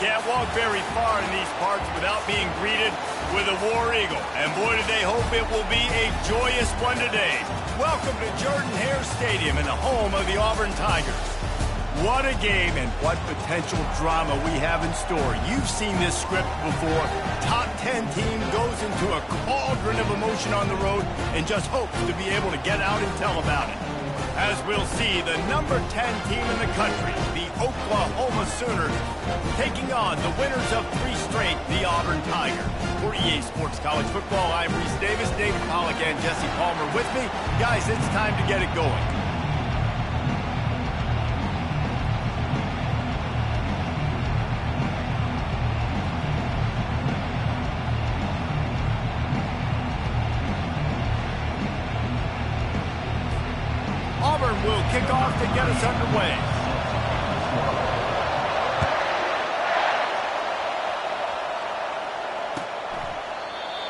Can't walk very far in these parts without being greeted with a War Eagle. And boy, do they hope it will be a joyous one today. Welcome to Jordan-Hare Stadium and the home of the Auburn Tigers. What a game and what potential drama we have in store. You've seen this script before. Top 10 team goes into a cauldron of emotion on the road and just hopes to be able to get out and tell about it. As we'll see, the number 10 team in the country, the Oklahoma Sooners, taking on the winners of 3 straight, the Auburn Tigers. For EA Sports College Football, I'm Reese Davis, David Pollack, and Jesse Palmer with me. Guys, it's time to get it going. Auburn will kick off to get us underway.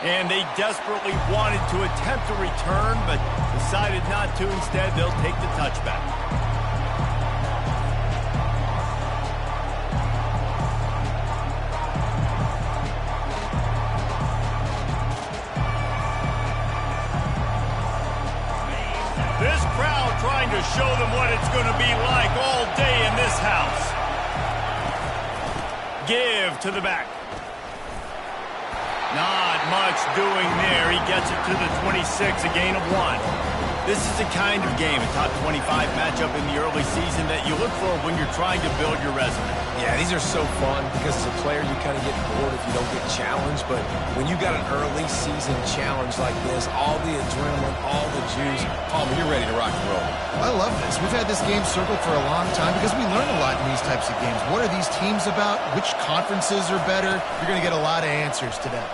And they desperately wanted to attempt a return, but decided not to. Instead, they'll take the touchback. This crowd trying to show them what it's going to be like all day in this house. Give to the back. Not much doing there. He gets it to the 26, a gain of 1. This is the kind of game, a top 25 matchup in the early season that you look for when you're trying to build your resume. Yeah, these are so fun because as a player, you kind of get bored if you don't get challenged. But when you got an early season challenge like this, all the adrenaline, all the juice, Palmer, you're ready to rock and roll. I love this. We've had this game circled for a long time because we learn a lot in these types of games. What are these teams about? Which conferences are better? You're going to get a lot of answers today.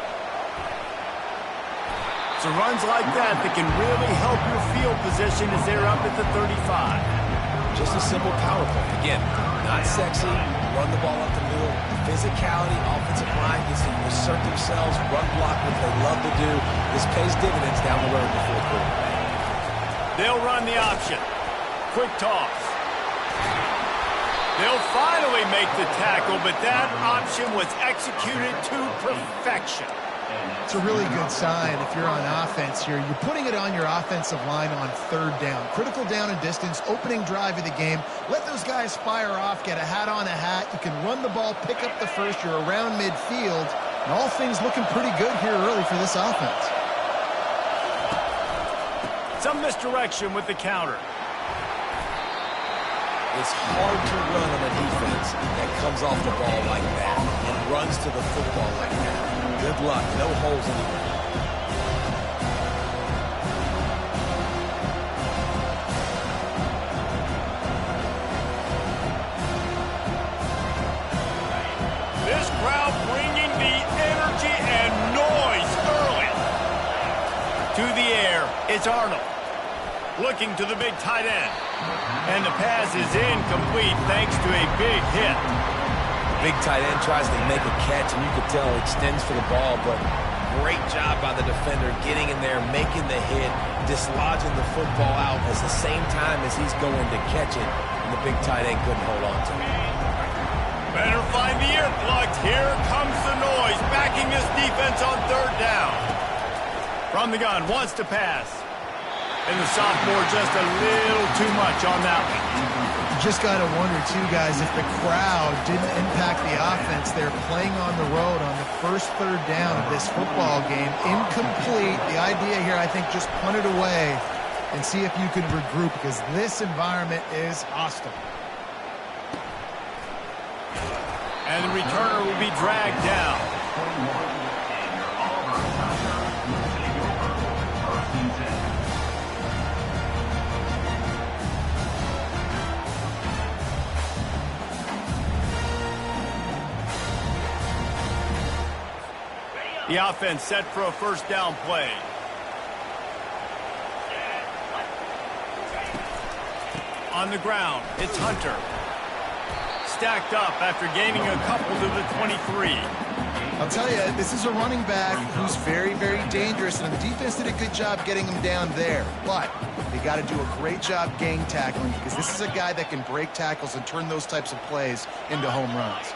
So runs like that can really help your field position as they're up at the 35. Just a simple power play. Again, not sexy, run the ball up the middle. Physicality, offensive line gets to assert themselves, run block, what they love to do. This pays dividends down the road in the fourth quarter. They'll run the option. Quick toss. They'll finally make the tackle, but that option was executed to perfection. It's a really good sign if you're on offense here. You're putting it on your offensive line on third down. Critical down and distance, opening drive of the game. Let those guys fire off, get a hat on a hat. You can run the ball, pick up the first. You're around midfield. And all things looking pretty good here early for this offense. Some misdirection with the counter. It's hard to run on a defense that comes off the ball like that and runs to the football like that. Good luck. No holes anywhere. This crowd bringing the energy and noise early. To the air, it's Arnold. Looking to the big tight end. And the pass is incomplete thanks to a big hit. Big tight end tries to make a catch, and you could tell he extends for the ball, but great job by the defender getting in there, making the hit, dislodging the football out at the same time as he's going to catch it, and the big tight end couldn't hold on to it. Better find the earplugs. Here comes the noise, backing this defense on third down. From the gun, wants to pass. And the sophomore just a little too much on that one. You just got to wonder, too, guys, if the crowd didn't impact the offense. They're playing on the road on the first third down of this football game. Incomplete. The idea here, I think, just punt it away and see if you can regroup because this environment is hostile. And the returner will be dragged down. The offense set for a first down play. On the ground, it's Hunter. Stacked up after gaining a couple to the 23. I'll tell you, this is a running back who's very, very dangerous, and the defense did a good job getting him down there. But they got to do a great job gang tackling because this is a guy that can break tackles and turn those types of plays into home runs.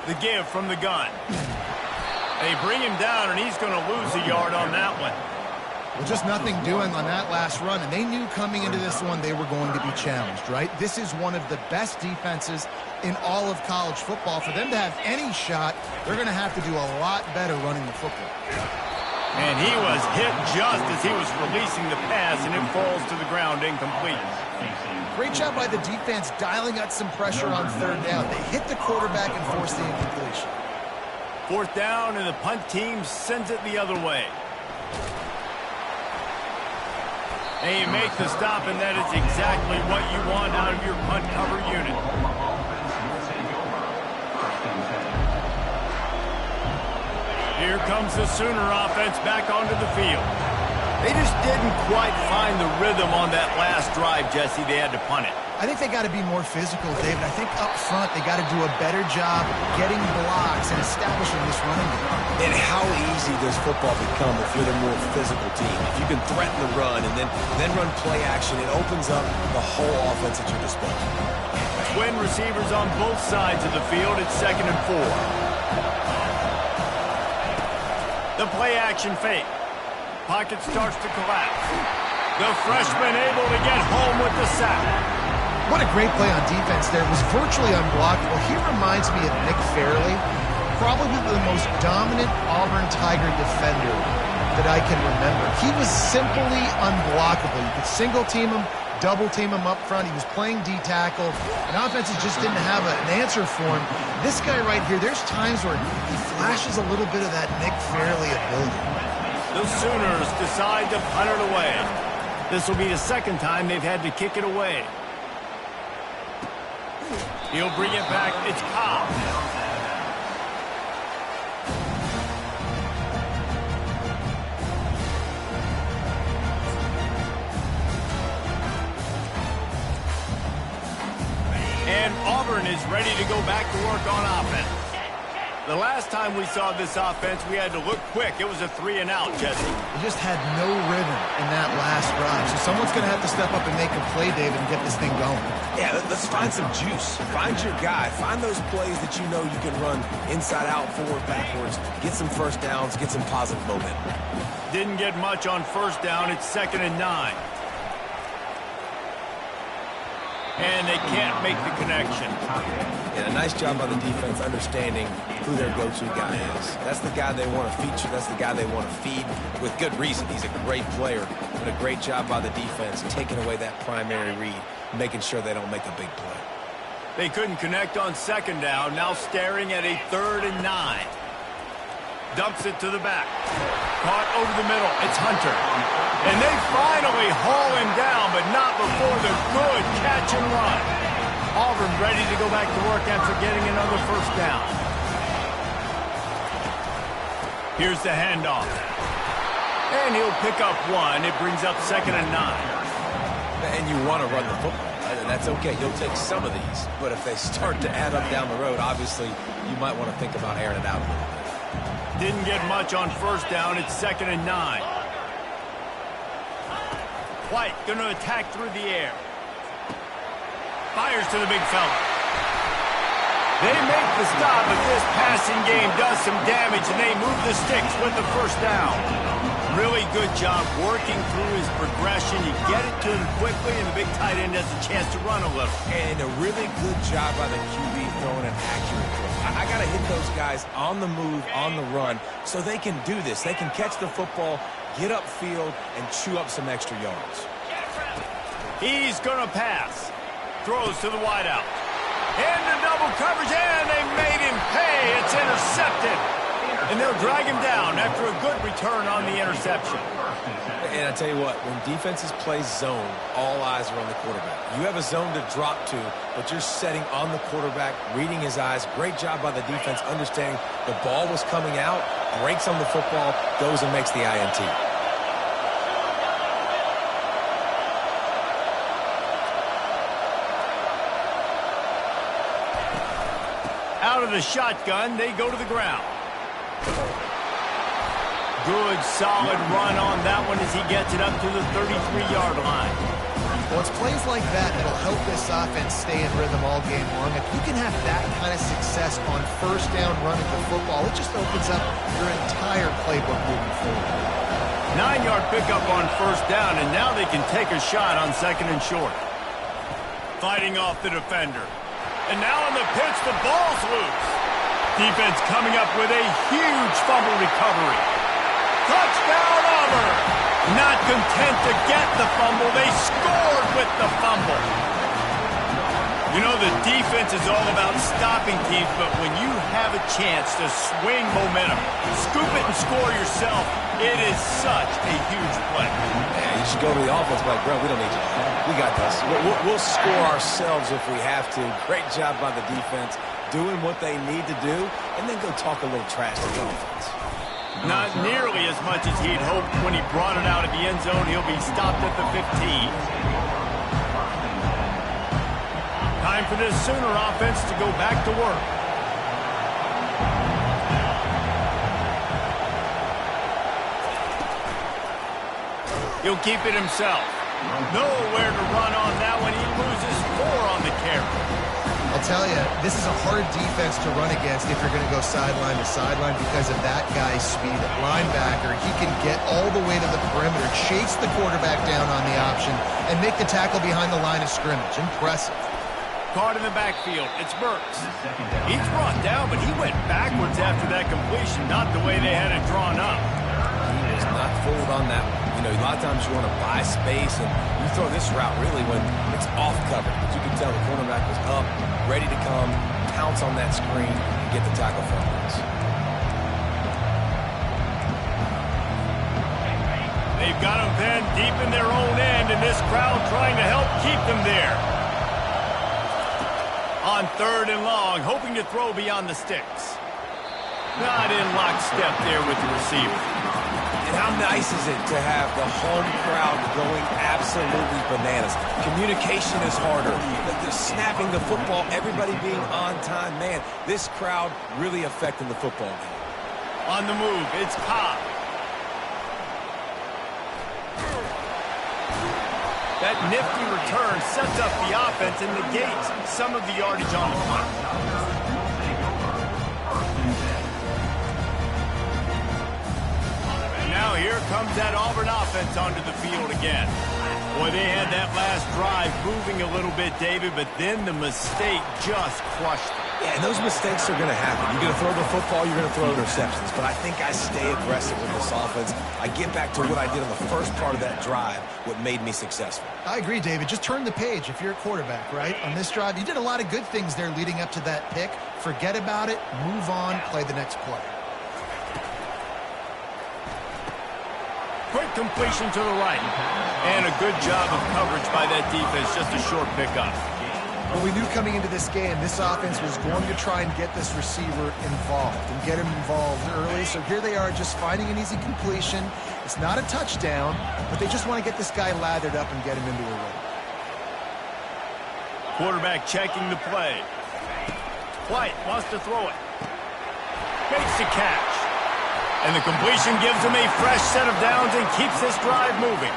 The give from the gun. They bring him down, and he's going to lose a yard on that one. Well, just nothing doing on that last run, and they knew coming into this one they were going to be challenged, right? This is one of the best defenses in all of college football. For them to have any shot, they're going to have to do a lot better running the football. And he was hit just as he was releasing the pass, and it falls to the ground incomplete. Great job by the defense dialing out some pressure on third down. They hit the quarterback and forced the incompletion. Fourth down, and the punt team sends it the other way. They make the stop, and that is exactly what you want out of your punt cover unit. Here comes the Sooner offense back onto the field. They just didn't quite find the rhythm on that last drive, Jesse. They had to punt it. I think they got to be more physical, David. I think up front they got to do a better job getting blocks and establishing this running game. And how easy does football become if you're the more physical team? If you can threaten the run and then run play action, it opens up the whole offense at your disposal. Twin receivers on both sides of the field. It's 2nd and 4. The play action fake. Pocket starts to collapse. The freshman able to get home with the sack. What a great play on defense there. It was virtually unblockable. He reminds me of Nick Fairley, probably the most dominant Auburn Tiger defender that I can remember. He was simply unblockable. You could single team him, double team him up front. He was playing D-tackle, and offenses just didn't have an answer for him. This guy right here, there's times where he flashes a little bit of that Nick Fairley ability. The Sooners decide to punt it away. This will be the second time they've had to kick it away. He'll bring it back. It's Cobb. And Auburn is ready to go back to work on offense. The last time we saw this offense, we had to look quick. It was a 3-and-out, Jesse. They just had no rhythm in that last drive. So someone's going to have to step up and make a play, David, and get this thing going. Yeah, let's find some juice. Find your guy. Find those plays that you know you can run inside out, forward, backwards. Get some first downs. Get some positive momentum. Didn't get much on first down. It's 2nd and 9. And they can't make the connection. And a nice job by the defense understanding who their go-to guy is. That's the guy they want to feature. That's the guy they want to feed with good reason. He's a great player, but a great job by the defense taking away that primary read, making sure they don't make a big play. They couldn't connect on 2nd down. Now staring at a 3rd and 9. Dumps it to the back. Caught over the middle. It's Hunter. And they finally haul him down, but not before the good catch and run. Auburn ready to go back to work after getting another first down. Here's the handoff. And he'll pick up one. It brings up 2nd and 9. And you want to run the football. That's okay. You'll take some of these. But if they start to add up down the road, obviously you might want to think about airing it out a little bit. Didn't get much on first down. It's 2nd and 9. White going to attack through the air. Fires to the big fella. They make the stop, but this passing game does some damage, and they move the sticks with the first down. Really good job working through his progression. You get it to him quickly, and the big tight end has a chance to run a little. And a really good job by the QB throwing an accurate throw. I got to hit those guys on the move, on the run, so they can do this. They can catch the football, get upfield, and chew up some extra yards. He's going to pass. Throws to the wideout. Into double coverage, and they made him pay. It's intercepted. And they'll drag him down after a good return on the interception. And I tell you what, when defenses play zone, all eyes are on the quarterback. You have a zone to drop to, but you're setting on the quarterback, reading his eyes. Great job by the defense, understanding the ball was coming out, breaks on the football, goes and makes the INT. Out of the shotgun, they go to the ground. Good, solid run on that one as he gets it up to the 33-yard line. Well, it's plays like that that'll help this offense stay in rhythm all game long. If you can have that kind of success on first down running the football, it just opens up your entire playbook moving forward. 9-yard pickup on first down, and now they can take a shot on 2nd and short. Fighting off the defender. And now on the pitch, the ball's loose. Defense coming up with a huge fumble recovery. Touchdown, Auburn! Not content to get the fumble, they scored with the fumble. You know, the defense is all about stopping teams, but when you have a chance to swing momentum, scoop it and score yourself, it is such a huge play. Yeah, you should go to the offense like, bro, we don't need you. We got this. We'll score ourselves if we have to. Great job by the defense, doing what they need to do, and then go talk a little trash to the offense. Not nearly as much as he'd hoped when he brought it out of the end zone. He'll be stopped at the 15. Time for this Sooner offense to go back to work. He'll keep it himself. Nowhere to run on that one. He loses 4 on the carry. I'll tell you, this is a hard defense to run against if you're going to go sideline to sideline because of that guy's speed. At linebacker, he can get all the way to the perimeter, chase the quarterback down on the option, and make the tackle behind the line of scrimmage. Impressive. Caught in the backfield. It's Burks. He's brought down, but he went backwards after that completion, not the way they had it drawn up. He was not forward on that one. You know, a lot of times you want to buy space, and you throw this route really when it's off coverage. But you can tell the cornerback was up, ready to come, pounce on that screen, and get the tackle for us. They've got them then deep in their own end, and this crowd trying to help keep them there. On 3rd and long, hoping to throw beyond the sticks. Not in lockstep there with the receiver. And how nice is it to have the home crowd going absolutely bananas? Communication is harder. The snapping the football, everybody being on time. Man, this crowd really affecting the football game. On the move, it's Cobb. That nifty return sets up the offense and negates some of the yardage on the punt. And now here comes that Auburn offense onto the field again. Boy, they had that last drive moving a little bit, David, but then the mistake just crushed them. Yeah, and those mistakes are going to happen. You're going to throw the football, you're going to throw interceptions. But I think I stay aggressive with this offense. I get back to what I did on the first part of that drive, what made me successful. I agree, David. Just turn the page if you're a quarterback, right? On this drive, you did a lot of good things there leading up to that pick. Forget about it, move on, play the next play. Quick completion to the right. And a good job of coverage by that defense. Just a short pickup. Well, we knew coming into this game, this offense was going to try and get this receiver involved and get him involved early. So here they are just finding an easy completion. It's not a touchdown, but they just want to get this guy lathered up and get him into a rhythm. Quarterback checking the play. White wants to throw it. Makes the catch. And the completion gives him a fresh set of downs and keeps this drive moving.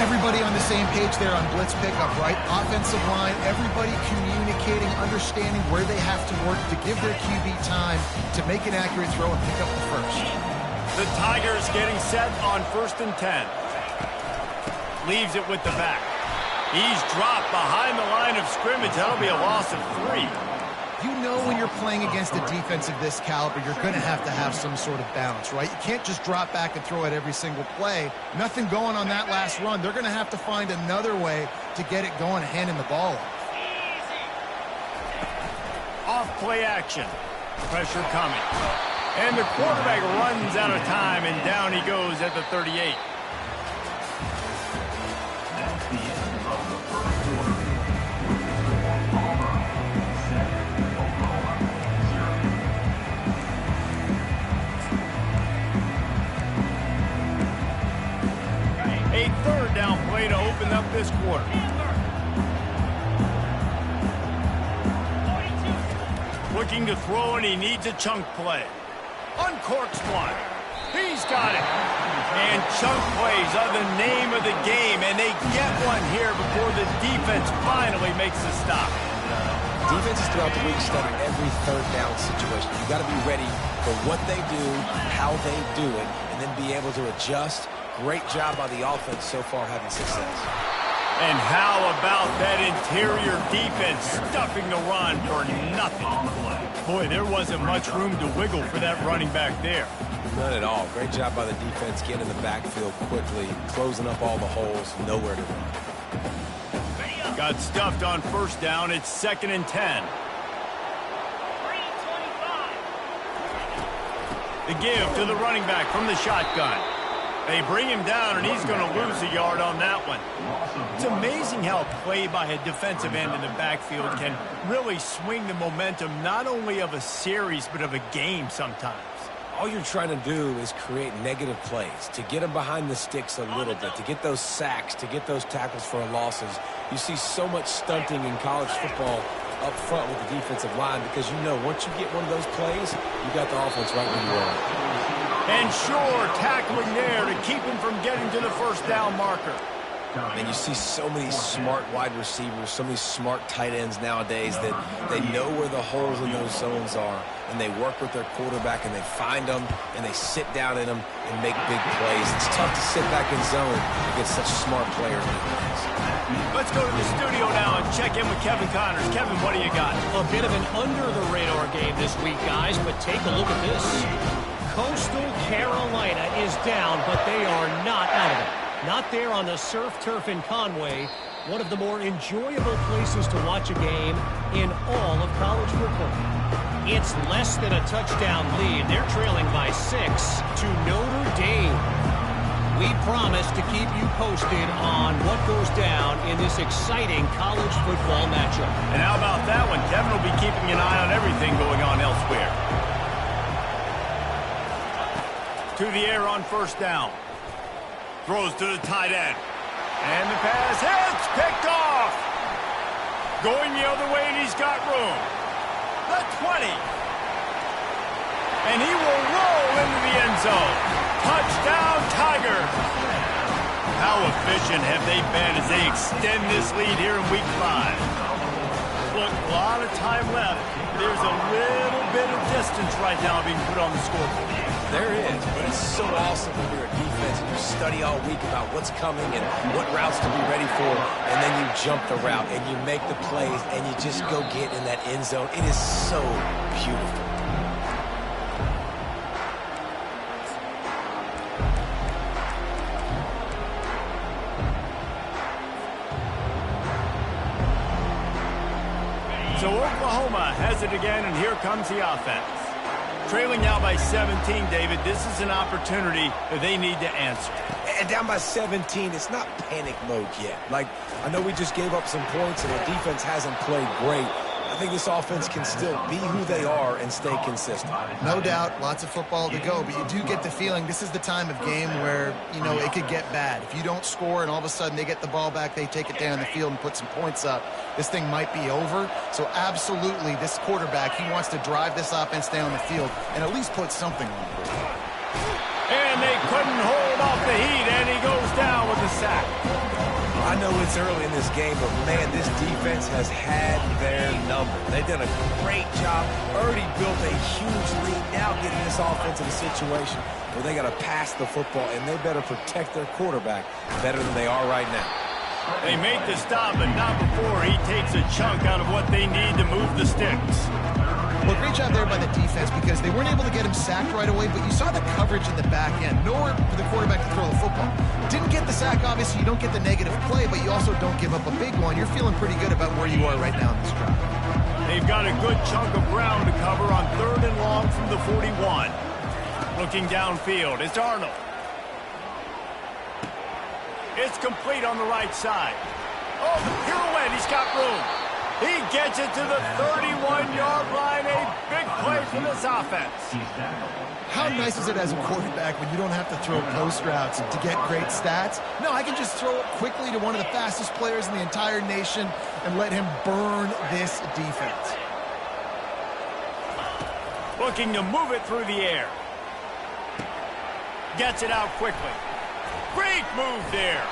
Everybody on the same page there on blitz pickup, right? Offensive line, everybody communicating, understanding where they have to work to give their QB time to make an accurate throw and pick up the first. The Tigers getting set on 1st and 10. Leaves it with the back. He's dropped behind the line of scrimmage. That'll be a loss of 3. You know when you're playing against a defense of this caliber, you're going to have some sort of balance, right? You can't just drop back and throw it every single play. Nothing going on that last run. They're going to have to find another way to get it going, handing the ball off. Off play action. Pressure coming. And the quarterback runs out of time, and down he goes at the 38. A 3rd down play to open up this quarter. Looking to throw, and he needs a chunk play. Uncorks one. He's got it. And chunk plays are the name of the game, and they get one here before the defense finally makes the stop. Defenses throughout the week study every 3rd down situation. You got to be ready for what they do, how they do it, and then be able to adjust. Great job by the offense so far having success. And how about that interior defense stuffing the run for nothing? Boy, there wasn't much room to wiggle for that running back there. None at all. Great job by the defense getting in the backfield quickly, closing up all the holes, nowhere to run. Got stuffed on 1st down. It's 2nd and 10. The give to the running back from the shotgun. They bring him down, and he's going to lose a yard on that one. It's amazing how play by a defensive end in the backfield can really swing the momentum not only of a series but of a game sometimes. All you're trying to do is create negative plays, to get them behind the sticks a little bit, to get those sacks, to get those tackles for losses. You see so much stunting in college football up front with the defensive line because you know once you get one of those plays, you got the offense right where you want it. And sure, tackling there to keep him from getting to the 1st down marker. And you see so many smart wide receivers, so many smart tight ends nowadays that they know where the holes in those zones are, and they work with their quarterback, and they find them, and they sit down in them and make big plays. It's tough to sit back in zone against such smart players. Let's go to the studio now and check in with Kevin Connors. Kevin, what do you got? A bit of an under-the-radar game this week, guys, but take a look at this. Coastal Carolina is down, but they are not out of it. Not there on the surf turf in Conway, one of the more enjoyable places to watch a game in all of college football. It's less than a touchdown lead. They're trailing by 6 to Notre Dame. We promise to keep you posted on what goes down in this exciting college football matchup. And how about that one? Kevin will be keeping an eye on everything going on elsewhere. To the air on first down. Throws to the tight end. And the pass hits, picked off. Going the other way, and he's got room. The 20. And he will roll into the end zone. Touchdown, Tigers. How efficient have they been as they extend this lead here in Week 5? Look, a lot of time left. There's a little bit of distance right now being put on the scoreboard. There is, but it's so awesome when you're a defense and you study all week about what's coming and what routes to be ready for, and then you jump the route and you make the plays and you just go get in that end zone. It is so beautiful. So Oklahoma has it again, and here comes the offense. Trailing now by 17, David. This is an opportunity that they need to answer. And down by 17, it's not panic mode yet. Like, I know we just gave up some points and the defense hasn't played great. I think this offense can still be who they are and stay consistent. No doubt, lots of football to go, but you do get the feeling this is the time of game where, you know, it could get bad. If you don't score and all of a sudden they get the ball back, they take it down the field and put some points up, this thing might be over. So absolutely, this quarterback, he wants to drive this offense down the field and at least put something on the board. And they couldn't hold off the heat, and he goes down with a sack. I know it's early in this game, but man, this defense has had their number. They've done a great job, already built a huge lead, now getting this offense in a situation where they got to pass the football, and they better protect their quarterback better than they are right now. They make the stop, but not before he takes a chunk out of what they need to move the sticks. Well, great job there by the defense because they weren't able to get him sacked right away, but you saw the coverage in the back end. Nowhere for the quarterback to throw the football. Didn't get the sack, obviously. You don't get the negative play, but you also don't give up a big one. You're feeling pretty good about where you are right now in this drive. They've got a good chunk of ground to cover on 3rd and long from the 41. Looking downfield, it's Arnold. It's complete on the right side. Oh, the pirouette, he's got room. He gets it to the 31-yard line. A big play for this offense. How nice is it as a quarterback when you don't have to throw post routes to get great stats? No, I can just throw it quickly to one of the fastest players in the entire nation and let him burn this defense. Looking to move it through the air. Gets it out quickly. Great move there.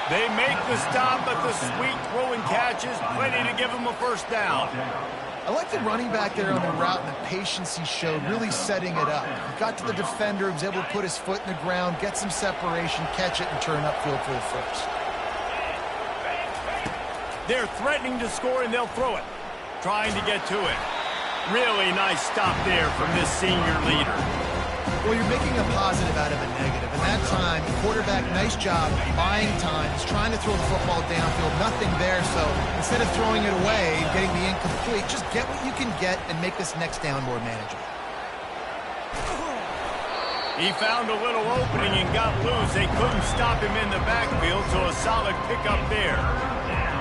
They make the stop, but the sweet throw and catch is plenty to give them a first down. I like the running back there on the route and the patience he showed, really setting it up. He got to the defender, was able to put his foot in the ground, get some separation, catch it, and turn upfield for the first. They're threatening to score, and they'll throw it. Trying to get to it. Really nice stop there from this senior leader. Well, you're making a positive out of a negative. And that time, the quarterback, nice job, buying time. He's trying to throw the football downfield. Nothing there, so instead of throwing it away and getting the incomplete, just get what you can get and make this next down more manageable. He found a little opening and got loose. They couldn't stop him in the backfield, so a solid pickup there.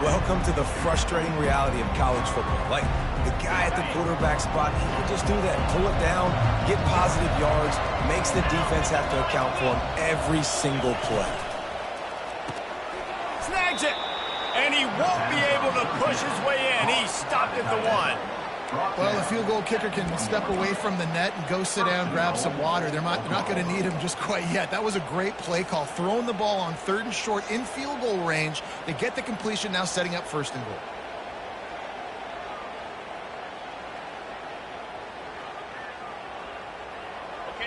Welcome to the frustrating reality of college football. Like, the guy at the quarterback spot, he can just do that. Pull it down, get positive yards, makes the defense have to account for him every single play. Snags it, and he won't be able to push his way in. He stopped at the 1. Well, the field goal kicker can step away from the net and go sit down, grab some water. They're not going to need him just quite yet. That was a great play call. Throwing the ball on 3rd and short in field goal range. They get the completion, now setting up 1st and goal.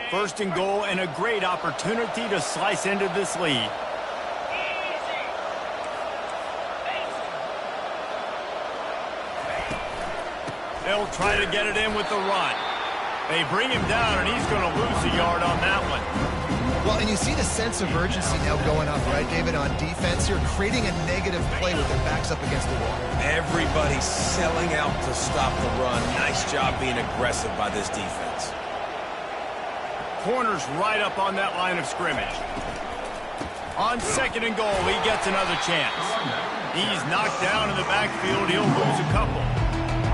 First and goal, and a great opportunity to slice into this lead. They'll try to get it in with the run. They bring him down, and he's going to lose a yard on that one. Well, and you see the sense of urgency now going up, right, David, on defense. You're creating a negative play with their backs up against the wall. Everybody's selling out to stop the run. Nice job being aggressive by this defense. Corner's right up on that line of scrimmage. On 2nd and goal, he gets another chance. He's knocked down in the backfield. He'll lose a couple.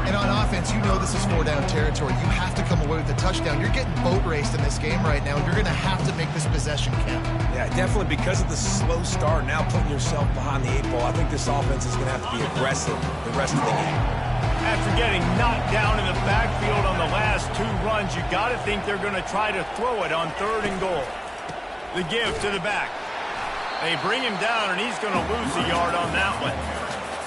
And on offense, you know this is 4-down territory. You have to come away with a touchdown. You're getting boat raced in this game right now. You're going to have to make this possession count. Yeah, definitely because of the slow start, now putting yourself behind the 8 ball, I think this offense is going to have to be aggressive the rest of the game. After getting knocked down in the backfield on the last 2 runs, you got to think they're going to try to throw it on 3rd and goal. The give to the back. They bring him down, and he's going to lose a yard on that one.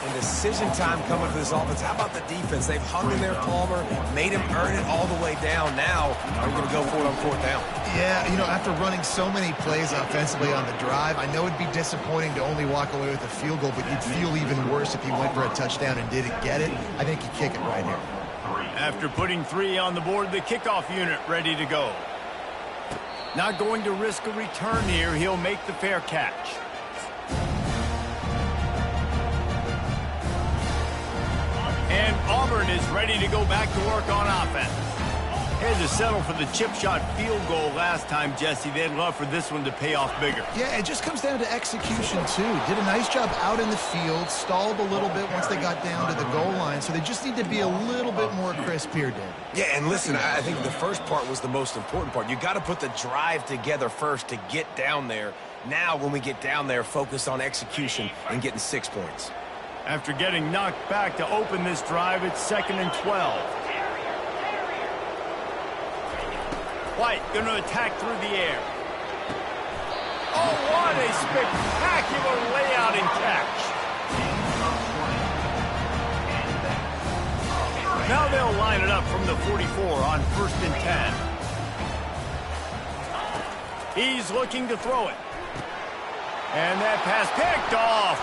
And decision time coming for this offense. How about the defense? They've hung in there, Palmer, made him earn it all the way down. Now, are you going to go for it on 4th down? Yeah, you know, after running so many plays offensively on the drive, I know it'd be disappointing to only walk away with a field goal, but you'd feel even worse if you went for a touchdown and didn't get it. I think you kick it right here. After putting 3 on the board, the kickoff unit ready to go. Not going to risk a return here. He'll make the fair catch. And Auburn is ready to go back to work on offense. Had to settle for the chip shot field goal last time, Jesse. They'd love for this one to pay off bigger. Yeah, it just comes down to execution, too. Did a nice job out in the field, stalled a little bit once they got down to the goal line, so they just need to be a little bit more crisp here, Dave. Yeah, and listen, I think the first part was the most important part. You got to put the drive together first to get down there. Now, when we get down there, focus on execution and getting 6 points. After getting knocked back to open this drive, it's 2nd and 12. White going to attack through the air. Oh, what a spectacular layout and catch. Now they'll line it up from the 44 on 1st and 10. He's looking to throw it. And that pass picked off.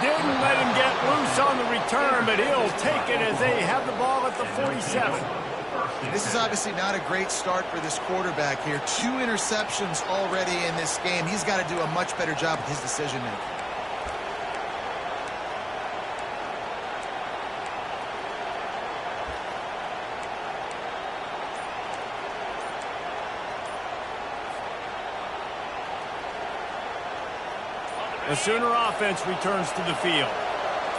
Didn't let him get loose on the return, but he'll take it as they have the ball at the 47. This is obviously not a great start for this quarterback here. 2 interceptions already in this game. He's got to do a much better job with his decision-making. The Sooner offense returns to the field.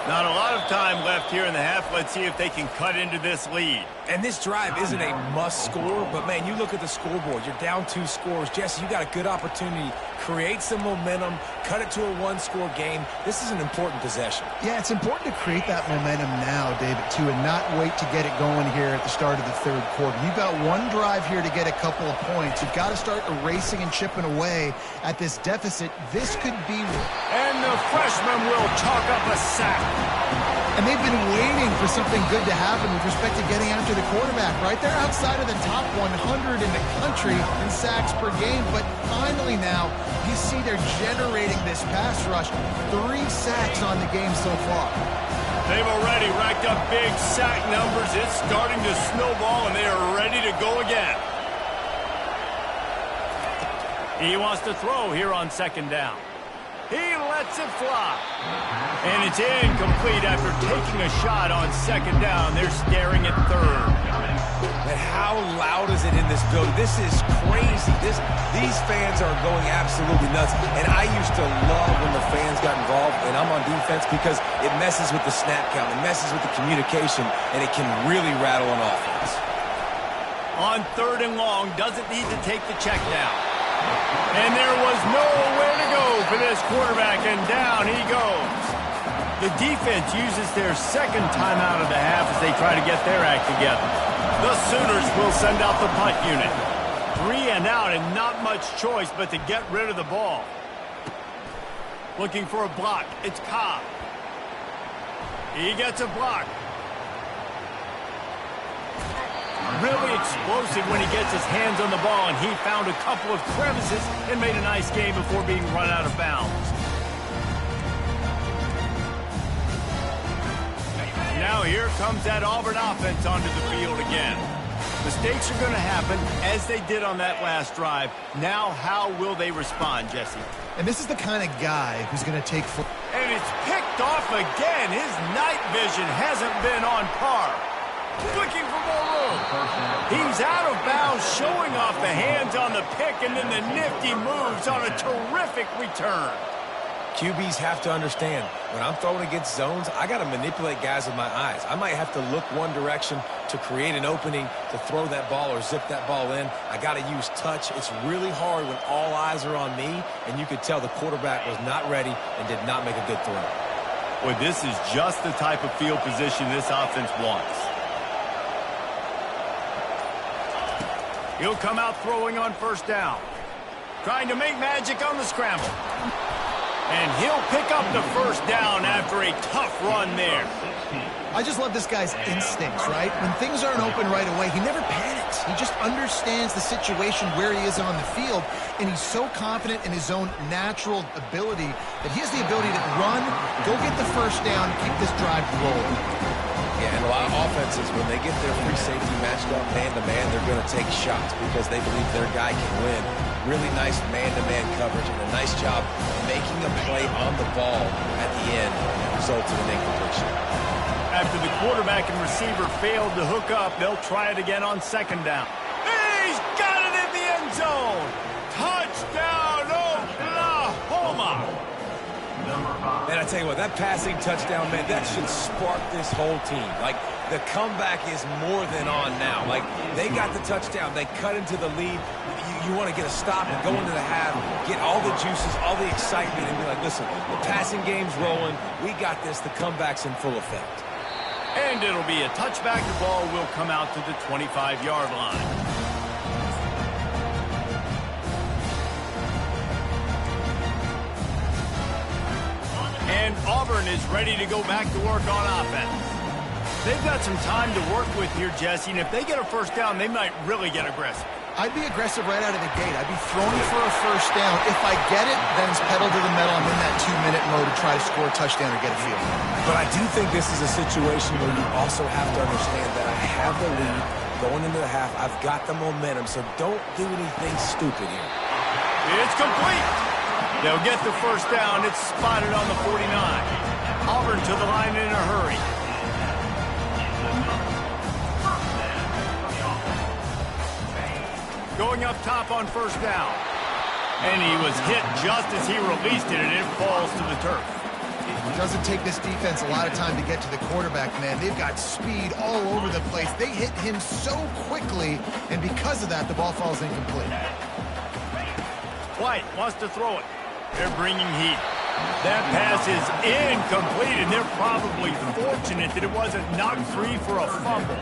Not a lot of time left here in the half. Let's see if they can cut into this lead. And this drive isn't a must score, but, man, you look at the scoreboard. You're down 2 scores. Jesse, you got a good opportunity. Create some momentum. Cut it to a 1-score game. This is an important possession. Yeah, it's important to create that momentum now, David, too, and not wait to get it going here at the start of the 3rd quarter. You've got 1 drive here to get a couple of points. You've got to start erasing and chipping away at this deficit. This could be one. And the freshman will chalk up a sack. And they've been waiting for something good to happen with respect to getting after the quarterback, right? They're outside of the top 100 in the country in sacks per game, but finally now you see they're generating this pass rush. 3 sacks on the game so far. They've already racked up big sack numbers. It's starting to snowball, and they are ready to go again. He wants to throw here on 2nd down. He lets it fly. And it's incomplete after taking a shot on 2nd down. They're staring at 3rd. And how loud is it in this building? This is crazy. These fans are going absolutely nuts. And I used to love when the fans got involved, and I'm on defense, because it messes with the snap count. It messes with the communication, and it can really rattle an offense. On 3rd and long, doesn't need to take the check down. And there was nowhere to go for this quarterback, and down he goes. The defense uses their 2nd timeout of the half as they try to get their act together. The Sooners will send out the punt unit. 3 and out, and not much choice but to get rid of the ball. Looking for a block. It's Cobb. He gets a block. Really explosive when he gets his hands on the ball, and he found a couple of crevices and made a nice game before being run out of bounds. Now here comes that Auburn offense onto the field again. Mistakes are going to happen, as they did on that last drive. Now, how will they respond, Jesse? And this is the kind of guy who's going to take full. And it's picked off again. His night vision hasn't been on par. Looking for more room. He's out of bounds, showing off the hands on the pick, and then the nifty moves on a terrific return. QBs have to understand, when I'm throwing against zones, I got to manipulate guys with my eyes. I might have to look one direction to create an opening to throw that ball or zip that ball in. I got to use touch. It's really hard when all eyes are on me, and you could tell the quarterback was not ready and did not make a good throw. Well, this is just the type of field position this offense wants. He'll come out throwing on first down. Trying to make magic on the scramble. And he'll pick up the first down after a tough run there. I just love this guy's instincts, right? When things aren't open right away, he never panics. He just understands the situation where he is on the field, and he's so confident in his own natural ability that he has the ability to run, go get the first down, keep this drive rolling. Yeah, and a lot of offenses, when they get their free safety matched up man-to-man, they're going to take shots because they believe their guy can win. Really nice man-to-man coverage and a nice job making a play on the ball at the end results in an incompletion. After the quarterback and receiver failed to hook up, they'll try it again on second down. He's got it in the end zone. Touchdown, Oklahoma. Man, I tell you what, that passing touchdown, man, that should spark this whole team. Like, the comeback is more than on now. Like, they got the touchdown. They cut into the lead. You want to get a stop and go into the half, get all the juices, all the excitement, and be like, listen, the passing game's rolling. We got this. The comeback's in full effect. And it'll be a touchback. The ball will come out to the 25-yard line. And Auburn is ready to go back to work on offense. They've got some time to work with here, Jesse, and if they get a first down, they might really get aggressive. I'd be aggressive right out of the gate. I'd be throwing for a first down. If I get it, then it's pedal to the metal. I'm in that 2-minute mode to try to score a touchdown or get a field. But I do think this is a situation where you also have to understand that I have the lead going into the half. I've got the momentum, so don't do anything stupid here. It's complete. They'll get the first down. It's spotted on the 49. Auburn to the line in a hurry. Going up top on first down. And he was hit just as he released it, and it falls to the turf. It doesn't take this defense a lot of time to get to the quarterback, man. They've got speed all over the place. They hit him so quickly, and because of that, the ball falls incomplete. White wants to throw it. They're bringing heat. That pass is incomplete, and they're probably fortunate that it wasn't knocked free for a fumble.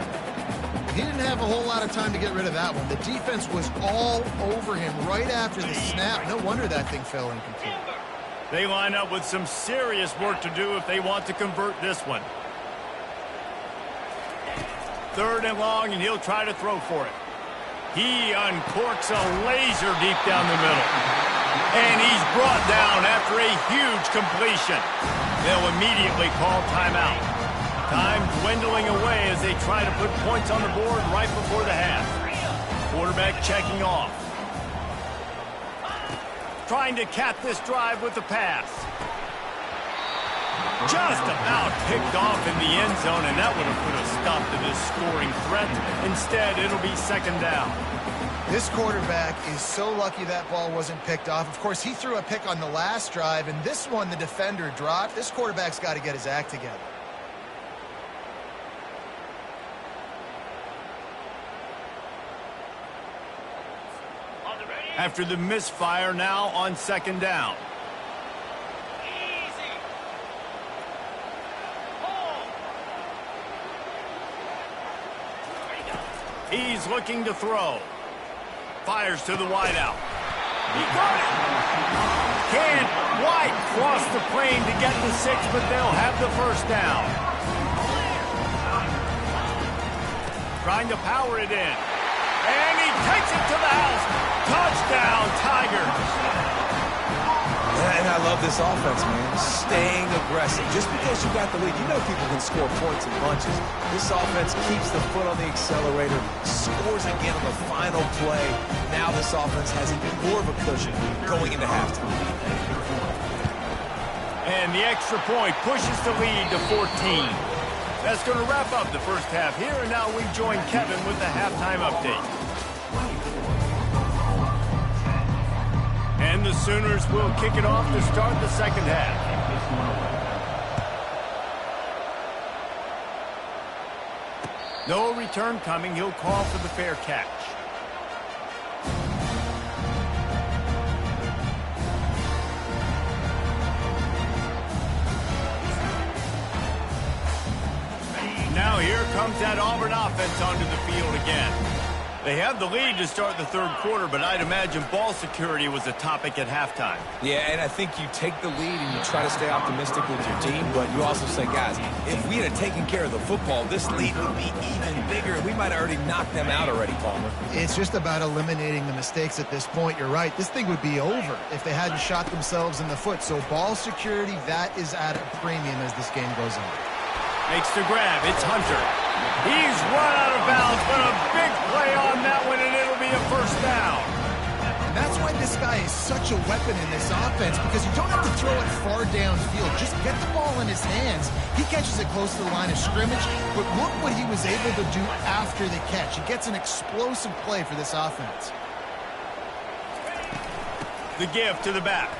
He didn't have a whole lot of time to get rid of that one. The defense was all over him right after the snap. No wonder that thing fell incomplete. They line up with some serious work to do if they want to convert this one. Third and long, and he'll try to throw for it. He uncorks a laser deep down the middle. And he's brought down after a huge completion. They'll immediately call timeout. Time dwindling away as they try to put points on the board right before the half. Quarterback checking off. Trying to cap this drive with the pass. Just about picked off in the end zone, and that would have put a stop to this scoring threat. Instead, it'll be second down. This quarterback is so lucky that ball wasn't picked off. Of course, he threw a pick on the last drive, and this one the defender dropped. This quarterback's got to get his act together. After the misfire, now on second down. He's looking to throw. Fires to the wideout. He got it. Can White cross the plane to get the 6, but they'll have the first down. Trying to power it in. And he takes it to the house. Touchdown, Tigers. And I love this offense, man. Staying aggressive. Just because you got the lead, you know people can score points in bunches. This offense keeps the foot on the accelerator, scores again on the final play. Now this offense has even more of a cushion going into halftime. And the extra point pushes the lead to 14. That's going to wrap up the first half here, and now we join Kevin with the halftime update. And the Sooners will kick it off to start the second half. No return coming. He'll call for the fair catch. Now here comes that Auburn offense onto the field again. They have the lead to start the third quarter, but I'd imagine ball security was a topic at halftime. Yeah, and I think you take the lead and you try to stay optimistic with your team, but you also say, guys, if we had taken care of the football, this lead would be even bigger, and we might have already knocked them out already, Palmer. It's just about eliminating the mistakes at this point. You're right. This thing would be over if they hadn't shot themselves in the foot. So ball security, that is at a premium as this game goes on. Makes the grab. It's Hunter. He's run out of bounds, but a big play on that one, and it'll be a first down. And that's why this guy is such a weapon in this offense, because you don't have to throw it far downfield. Just get the ball in his hands. He catches it close to the line of scrimmage, but look what he was able to do after the catch. He gets an explosive play for this offense. The give to the back.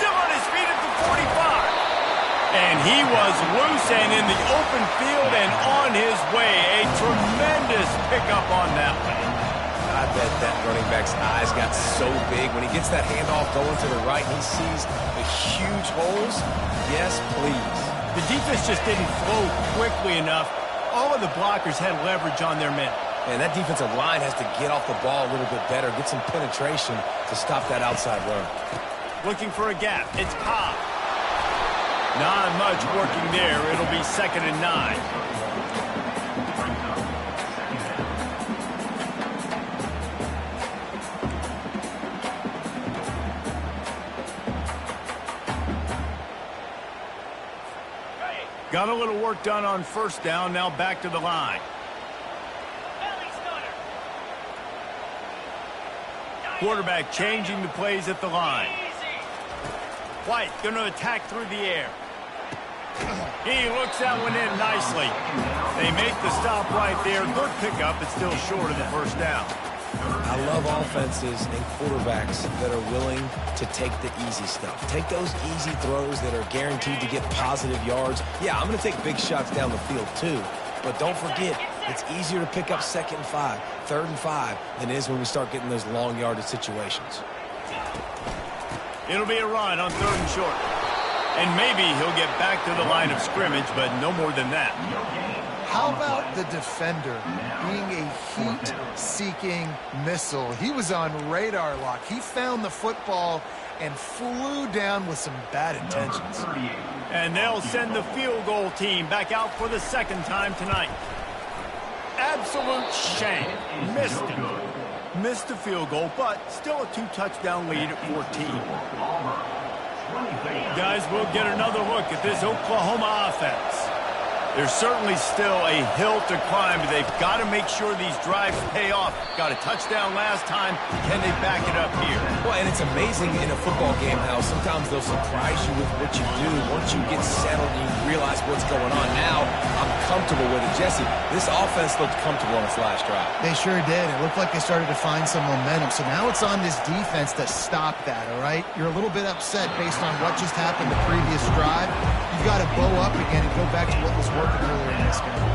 Still on his feet at the 45. And he was loose and in the open field and on his way. A tremendous pickup on that one. I bet that running back's eyes got so big when he gets that handoff going to the right and he sees the huge holes. Yes, please. The defense just didn't flow quickly enough. All of the blockers had leverage on their men. And that defensive line has to get off the ball a little bit better, get some penetration to stop that outside run. Looking for a gap. It's Cobb. Not much working there. It'll be 2nd and 9. Got a little work done on first down. Now back to the line. Quarterback changing the plays at the line. White going to attack through the air. He looks that one in nicely. They make the stop right there. Good pickup, but still short of the first down. I love offenses and quarterbacks that are willing to take the easy stuff. Take those easy throws that are guaranteed to get positive yards. Yeah, I'm going to take big shots down the field too. But don't forget, it's easier to pick up 2nd and 5, 3rd and 5 than it is when we start getting those long yardage situations. It'll be a run on 3rd and short. And maybe he'll get back to the line of scrimmage, but no more than that. How about the defender being a heat-seeking missile? He was on radar lock. He found the football and flew down with some bad intentions. And they'll send the field goal team back out for the 2nd time tonight. Absolute shame. Missed it. Missed the field goal, but still a 2-touchdown lead at 14. Guys, we'll get another look at this Oklahoma offense. There's certainly still a hill to climb, but they've got to make sure these drives pay off. Got a touchdown last time. Can they back it up here? Well, and it's amazing in a football game how sometimes they'll surprise you with what you do. Once you get settled and you realize what's going on, now I'm comfortable with it. Jesse, this offense looked comfortable on its last drive. They sure did. It looked like they started to find some momentum. So now it's on this defense to stop that, all right? You're a little bit upset based on what just happened the previous drive. You've got to bow up again and go back to what was working earlier in this game.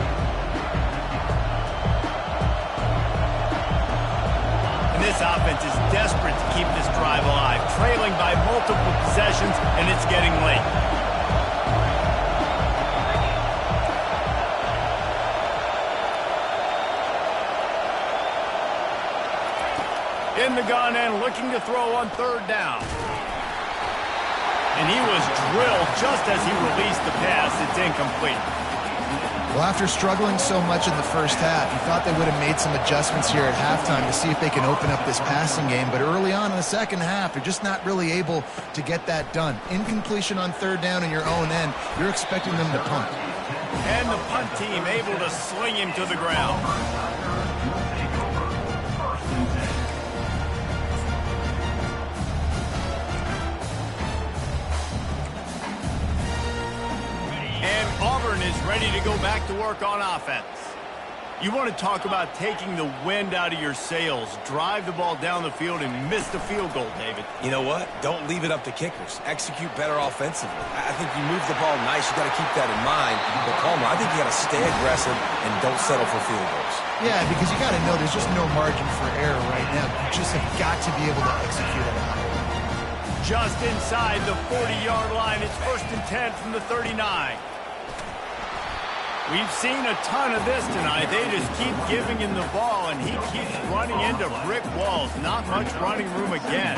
And this offense is desperate to keep this drive alive, trailing by multiple possessions, and it's getting late. In the gun and looking to throw on 3rd down. And he was drilled just as he released the pass. It's incomplete. Well, after struggling so much in the first half, you thought they would have made some adjustments here at halftime to see if they can open up this passing game. But early on in the second half, they're just not really able to get that done. Incompletion on third down in your own end, you're expecting them to punt. And the punt team able to sling him to the ground. And Auburn is ready to go back to work on offense. You want to talk about taking the wind out of your sails. Drive the ball down the field and miss the field goal, David. You know what? Don't leave it up to kickers. Execute better offensively. I think you move the ball nice. You got to keep that in mind. But Palmer, I think you got to stay aggressive and don't settle for field goals. Yeah, because you got to know there's just no margin for error right now. You just have got to be able to execute at a high level. Just inside the 40-yard line. It's 1st and 10 from the 39. We've seen a ton of this tonight. They just keep giving him the ball, and he keeps running into brick walls. Not much running room again.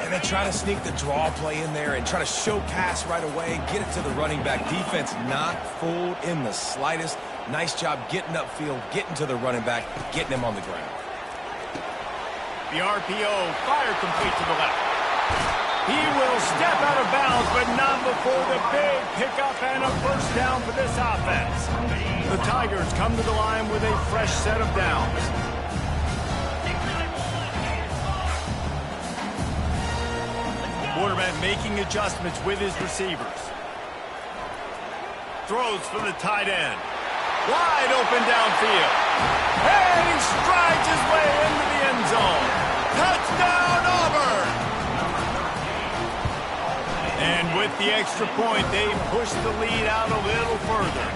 And they try to sneak the draw play in there and try to show pass right away, get it to the running back. Defense not fooled in the slightest. Nice job getting upfield, getting to the running back, getting him on the ground. The RPO, fire complete to the left. He will step out of bounds, but not before the big pickup and a first down for this offense. The Tigers come to the line with a fresh set of downs. Quarterback making adjustments with his receivers. Throws for the tight end. Wide open downfield. And he strides his way into the end zone. Touchdown, Auburn! And with the extra point, they push the lead out a little further.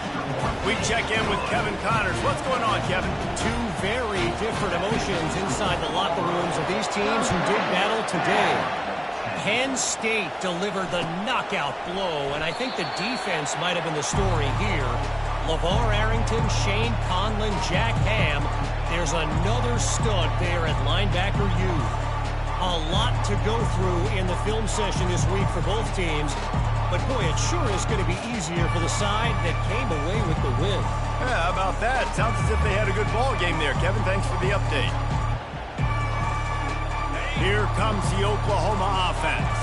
We check in with Kevin Connors. What's going on, Kevin? Two very different emotions inside the locker rooms of these teams who did battle today. Penn State delivered the knockout blow, and I think the defense might have been the story here. LeVar Arrington, Shane Conlon, Jack Ham. There's another stud there at linebacker U. A lot to go through in the film session this week for both teams. But, boy, it sure is going to be easier for the side that came away with the win. Yeah, how about that? Sounds as if they had a good ball game there. Kevin, thanks for the update. Here comes the Oklahoma offense.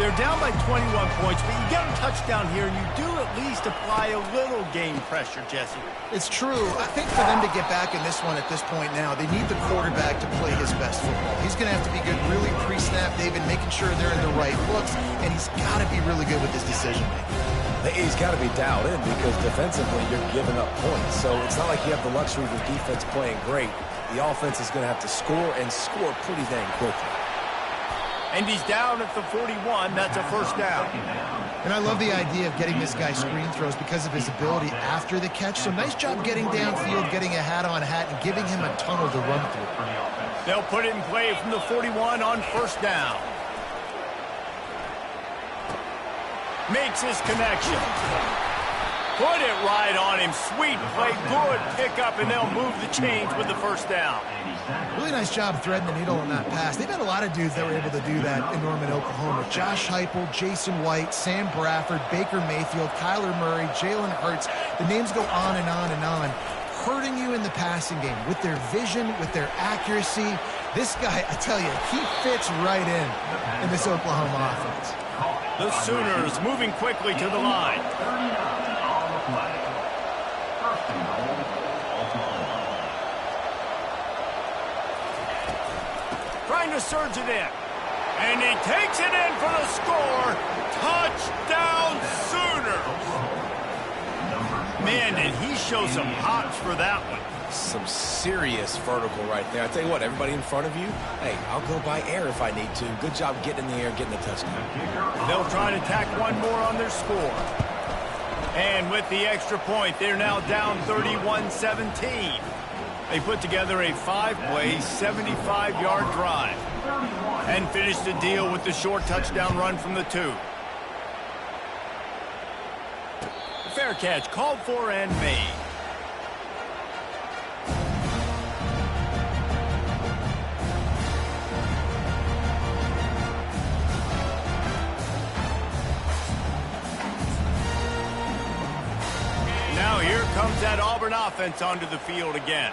They're down by 21 points, but you get a touchdown here, and you do at least apply a little game pressure, Jesse. It's true. I think for them to get back in this one at this point now, they need the quarterback to play his best football. He's going to have to be good really pre-snap, David, making sure they're in the right looks, and he's got to be really good with his decision-making. He's got to be dialed in because defensively you're giving up points. So it's not like you have the luxury of the defense playing great. The offense is going to have to score and score pretty dang quickly. And he's down at the 41. That's a first down. And I love the idea of getting this guy screen throws because of his ability after the catch. So nice job getting downfield, getting a hat-on-hat, and giving him a tunnel to run through. They'll put it in play from the 41 on first down. Makes his connection. Put it right on him. Sweet play. Good pickup, and they'll move the chains with the first down. Really nice job threading the needle on that pass. They've had a lot of dudes that were able to do that in Norman, Oklahoma. Josh Heupel, Jason White, Sam Bradford, Baker Mayfield, Kyler Murray, Jalen Hurts. The names go on and on and on. Hurting you in the passing game with their vision, with their accuracy. This guy, I tell you, he fits right in this Oklahoma offense. The Sooners moving quickly to the line. Trying to surge it in. And he takes it in for the score. Touchdown Sooners. Man, did he show some hops for that one. Some serious vertical right there. I tell you what, everybody in front of you, hey, I'll go by air if I need to. Good job getting in the air, getting the touchdown. They'll try to tack one more on their score. And with the extra point, they're now down 31-17. They put together a 5-play, 75-yard drive and finished the deal with the short touchdown run from the 2. Fair catch called for and made. Now here comes that Auburn offense onto the field again.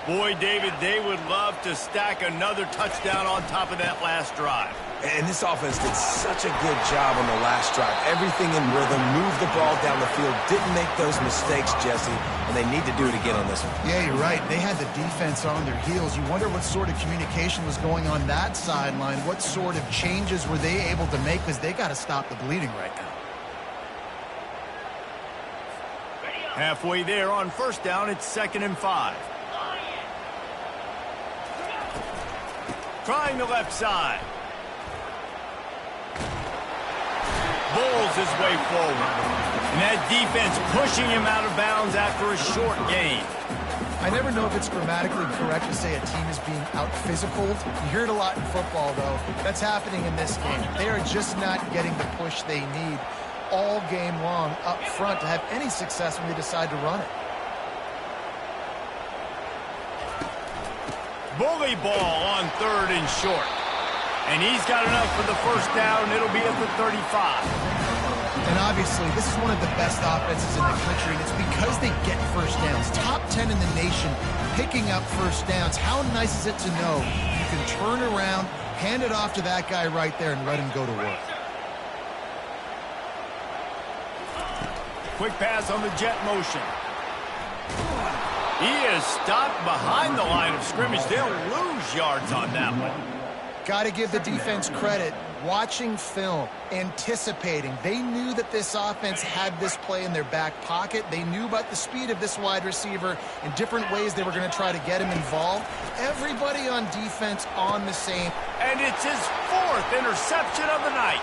Boy, David, they would love to stack another touchdown on top of that last drive. And this offense did such a good job on the last drive. Everything in rhythm, moved the ball down the field, didn't make those mistakes, Jesse, and they need to do it again on this one. Yeah, you're right. They had the defense on their heels. You wonder what sort of communication was going on that sideline. What sort of changes were they able to make, because they got to stop the bleeding right now. Halfway there on first down, it's 2nd and 5. Trying the left side. Bowls his way forward. And that defense pushing him out of bounds after a short gain. I never know if it's grammatically correct to say a team is being out-physicaled. You hear it a lot in football, though. That's happening in this game. They are just not getting the push they need all game long up front to have any success when they decide to run it. Bully ball on 3rd and short. And he's got enough for the first down. It'll be at the 35. And obviously, this is one of the best offenses in the country, and it's because they get first downs. Top 10 in the nation picking up first downs. How nice is it to know you can turn around, hand it off to that guy right there, and let him go to work. Quick pass on the jet motion. He is stopped behind the line of scrimmage. They'll lose yards on that one. Got to give the defense credit. Watching film, anticipating. They knew that this offense had this play in their back pocket. They knew about the speed of this wide receiver and different ways they were going to try to get him involved. Everybody on defense on the same. And it's his 4th interception of the night.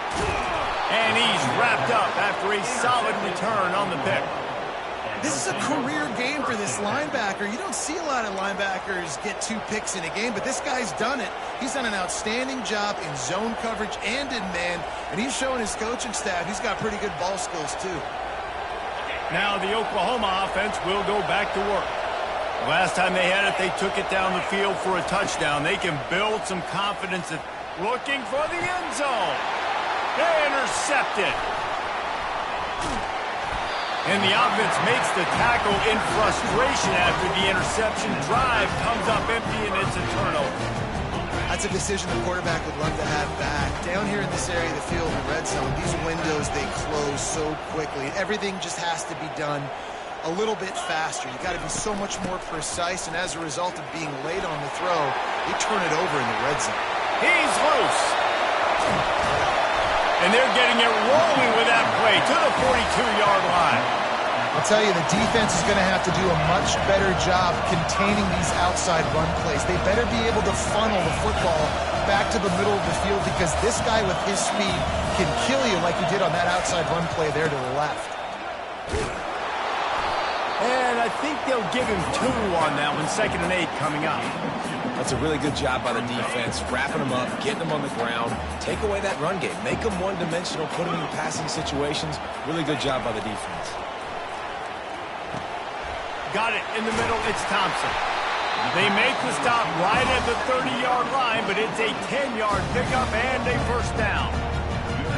And he's wrapped up after a solid return on the pick. This is a career game for this linebacker. You don't see a lot of linebackers get 2 picks in a game, but this guy's done it. He's done an outstanding job in zone coverage and in man, and he's showing his coaching staff he's got pretty good ball skills too. Now the Oklahoma offense will go back to work. The last time they had it, they took it down the field for a touchdown. They can build some confidence looking for the end zone. They intercepted. And the offense makes the tackle in frustration after the interception. Drive comes up empty, and it's a turnover. That's a decision the quarterback would love to have back. Down here in this area of the field in the red zone, these windows, they close so quickly. Everything just has to be done a little bit faster. You got to be so much more precise, and as a result of being late on the throw, they turn it over in the red zone. He's loose. And they're getting it rolling with that play to the 42-yard line. I'll tell you, the defense is going to have to do a much better job containing these outside run plays. They better be able to funnel the football back to the middle of the field, because this guy with his speed can kill you like he did on that outside run play there to the left. And I think they'll give him 2 on that one. 2nd and 8 coming up. That's a really good job by the defense, wrapping them up, getting them on the ground. Take away that run game. Make them one-dimensional, put them in passing situations. Really good job by the defense. Got it in the middle. It's Thompson. They make the stop right at the 30-yard line, but it's a 10-yard pickup and a first down.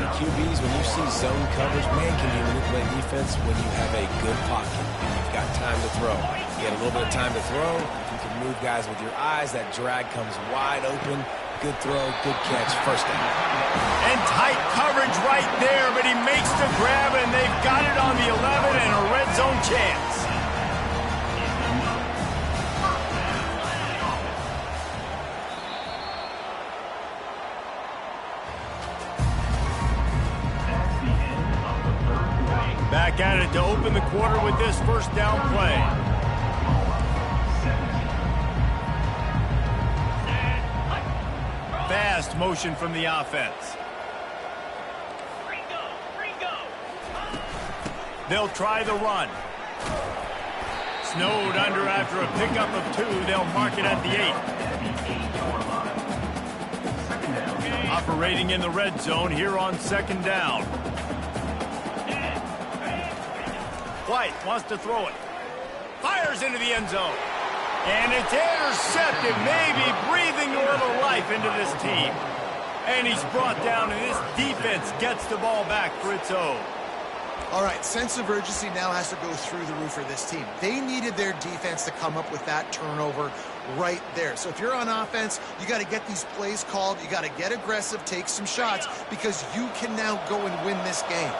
And QBs, when you see zone coverage, man, can you manipulate defense when you have a good pocket and you've got time to throw. You get a little bit of time to throw. You can move guys with your eyes. That drag comes wide open. Good throw, good catch, first down. And tight coverage right there, but he makes the grab, and they've got it on the 11 and a red zone chance. Back at it to open the quarter with this first down play. Fast motion from the offense. They'll try the run. Snowed under after a pickup of 2. They'll mark it at the 8. Operating in the red zone here on 2nd down. White wants to throw it. Fires into the end zone. And it's intercepted, maybe breathing a little life into this team. And he's brought down, and this defense gets the ball back for its own. All right, sense of urgency now has to go through the roof for this team. They needed their defense to come up with that turnover right there. So if you're on offense, you got to get these plays called. You got to get aggressive, take some shots, because you can now go and win this game.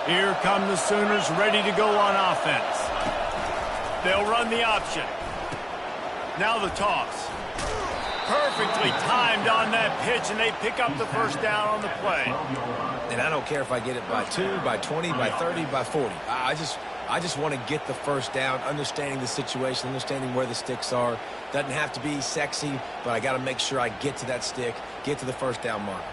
Here come the Sooners ready to go on offense. They'll run the option. Now the toss. Perfectly timed on that pitch, and they pick up the first down on the play. And I don't care if I get it by 2, by 20, by 30, by 40. I just want to get the first down, understanding the situation, understanding where the sticks are. Doesn't have to be sexy, but I got to make sure I get to that stick, get to the first down mark.